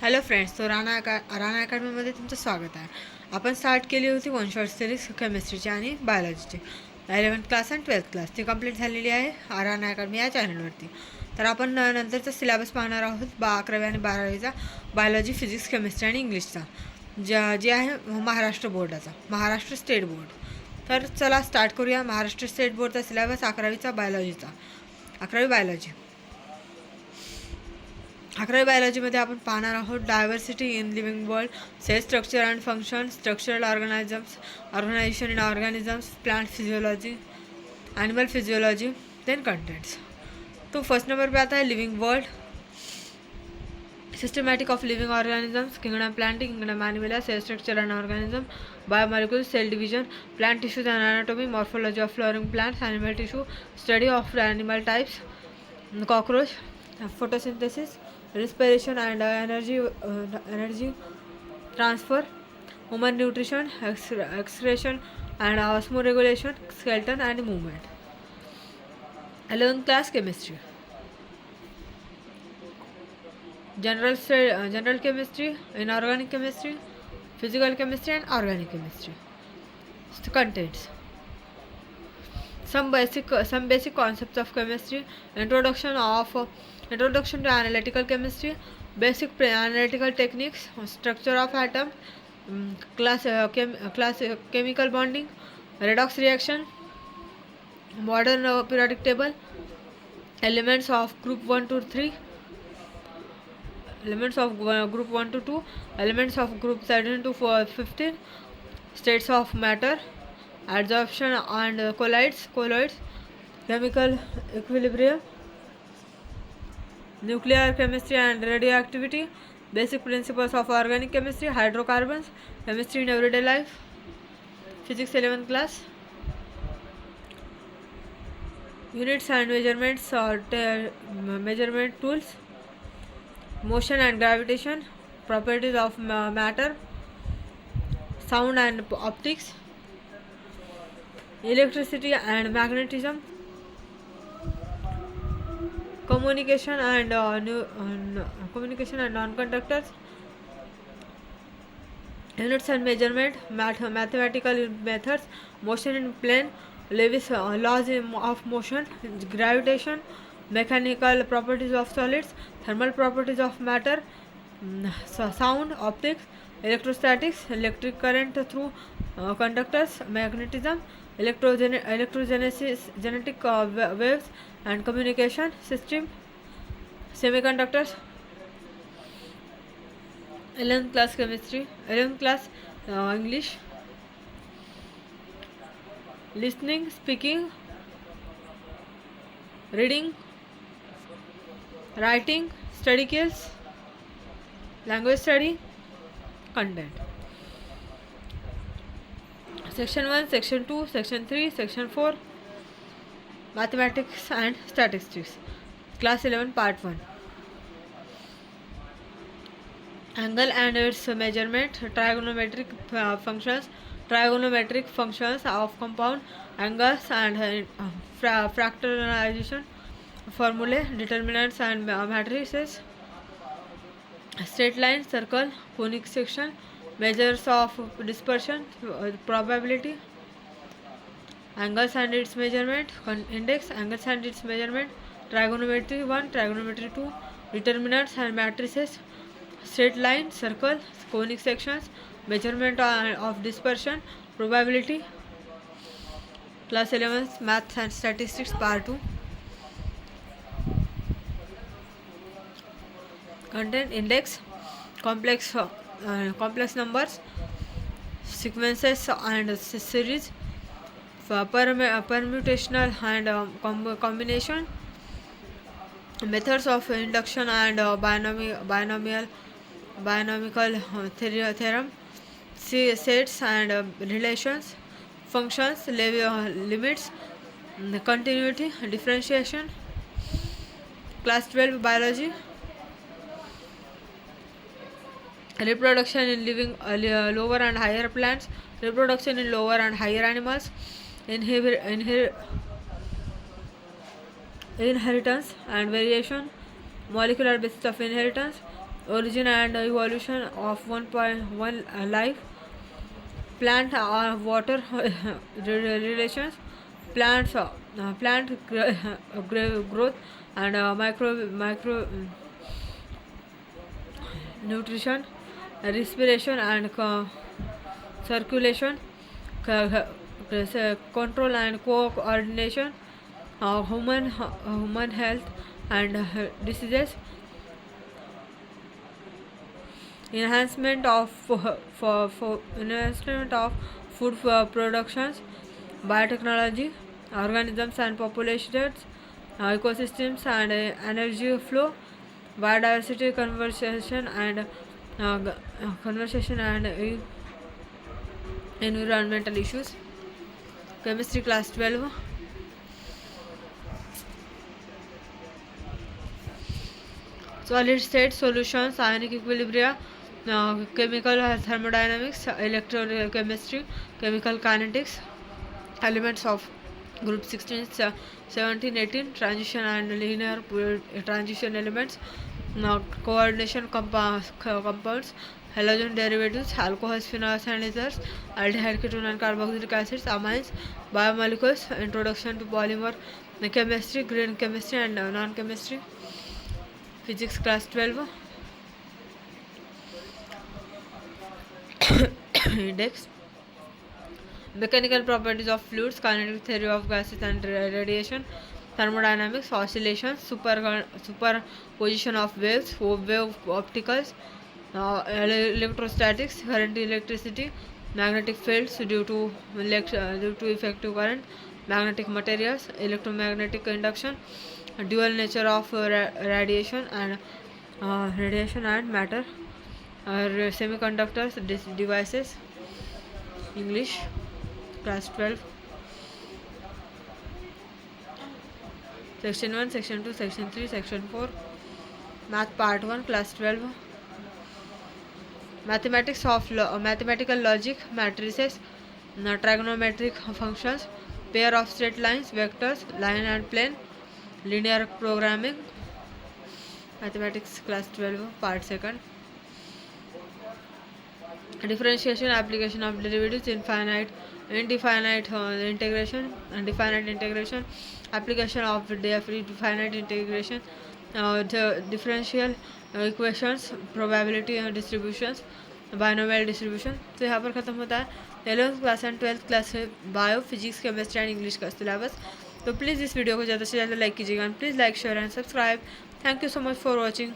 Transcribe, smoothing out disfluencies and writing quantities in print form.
Hello friends, तो राणा अकॅडमीमध्ये तुमचं स्वागत आहे. आपण स्टार्ट केली होती वन शॉर्ट सिरीज केमिस्ट्रीची आणि बायोलॉजीची 11th क्लास आणि 12th क्लास. ती कंप्लीट झालेली आहे राणा अकॅडमी या चॅनलवरती. तर आपण नंतरचा सिलेबस पाहणार आहोत 11वी आणि 12वीचा बायोलॉजी, फिजिक्स, केमिस्ट्री आणि इंग्लिशचा, जे आहे महाराष्ट्र बोर्डाचा, महाराष्ट्र स्टेट बोर्ड. तर चला स्टार्ट करूया. महाराष्ट्र स्टेट बोर्डचा सिलेबस 11वीचा बायोलॉजीचा, 11वी बायोलॉजी. 11वी बायोलॉजीमध्ये आपण पाहणार आहोत diversity in living world, cell structure and function, structural organisation in organisms, plant physiology, animal physiology, then contents. तो फर्स्ट नंबर पे आता है living world, systematic of living organisms, kingdom planting, kingdom animal, cell structure and organism, biomolecule, cell division, plant tissues and anatomy, morphology of flooring plants, animal tissue, study of animal types, cockroach, photosynthesis, respiration and energy transfer, human nutrition, excretion and osmoregulation, skeleton and movement. 11th class chemistry, general chemistry, inorganic chemistry, physical chemistry and organic chemistry. Contents: some basic concepts of chemistry, introduction to analytical chemistry, basic analytical techniques, structure of atom, chemical bonding, redox reaction, modern periodic table, elements of group 1 to 3, elements of group 1 to 2, elements of group 13 to 15, states of matter, adsorption and colloids, chemical equilibrium, nuclear chemistry and radioactivity, basic principles of organic chemistry, hydrocarbons, chemistry in everyday life. Physics 11th class, units and measurements or measurement tools, motion and gravitation, properties of matter, sound and optics, electricity and magnetism, communication and non-conductors, units and measurement, mathematical methods, motion in plane, Lewis laws of motion, gravitation, mechanical properties of solids, thermal properties of matter, sound, optics, electrostatics, electric current through conductors, magnetism, electrogenesis, genetic waves and communication system, semiconductors. 11th class chemistry, 11th class English, listening, speaking, reading, writing, study skills, language study, content. Section 1, Section 2, Section 3, Section 4, mathematics and statistics. Class 11, Part 1. Angle and its measurement, trigonometric functions of compound angles and fractalization formulae, determinants and matrices, straight line, circle, conic section, measures of dispersion, probability, angles and its measurement, index, angles and its measurement, trigonometry 1, trigonometry 2, determinants and matrices, straight line, circle, conic sections, measurement of dispersion, probability. Class 11 Maths and Statistics Part 2. Content: index, complex numbers, sequences and series, permutational and combination, methods of induction and binomial theorem, sets and relations, functions, limits, continuity, differentiation. Class 12 Biology, reproduction in living lower and higher plants, reproduction in lower and higher animals, inheritance and variation, molecular basis of inheritance, origin and evolution of 1.1 life, plant water relations, plant growth and micro nutrition, respiration and circulation, control and coordination, human health and diseases, enhancement of for enhancement of food productions, biotechnology, organisms and populations, ecosystems and energy flow, biodiversity conversation and environmental issues. Chemistry class 12. Solid state solutions, ionic equilibria, chemical thermodynamics, electrochemistry, chemical kinetics, elements of group 16, 17, 18, transition and linear transition elements, coordination compounds, halogen derivatives, alcohols, phenols and ethers, aldehyde, ketone and carboxylic acids, amines, biomolecules, introduction to polymer chemistry, green chemistry and non-chemistry. Physics class 12. Index. Mechanical properties of fluids, kinetic theory of gases and radiation, thermodynamics, oscillations, superposition of waves, wave opticals, electrostatics, current, electricity, magnetic fields due to effective current, magnetic materials, electromagnetic induction, dual nature of radiation and matter, semiconductors devices. English class 12. Section 1, section 2, section 3, section 4. Math part 1 class 12. Mathematics of mathematical logic, matrices, trigonometric functions, pair of straight lines, vectors, line and plane, linear programming. Mathematics class 12 part 2. Differentiation, application of derivatives, indefinite integration, and definite integration, application of definite integration, the differential equations, probability distributions, binomial distribution. तो यहाँ पर ख़त्म होता है 11th class and 12th class bio, physics, chemistry and English का syllabus. तो please इस video को ज़्यादा से ज़्यादा लाइक कीजिएगा. Please like, share and subscribe. Thank you so much for watching.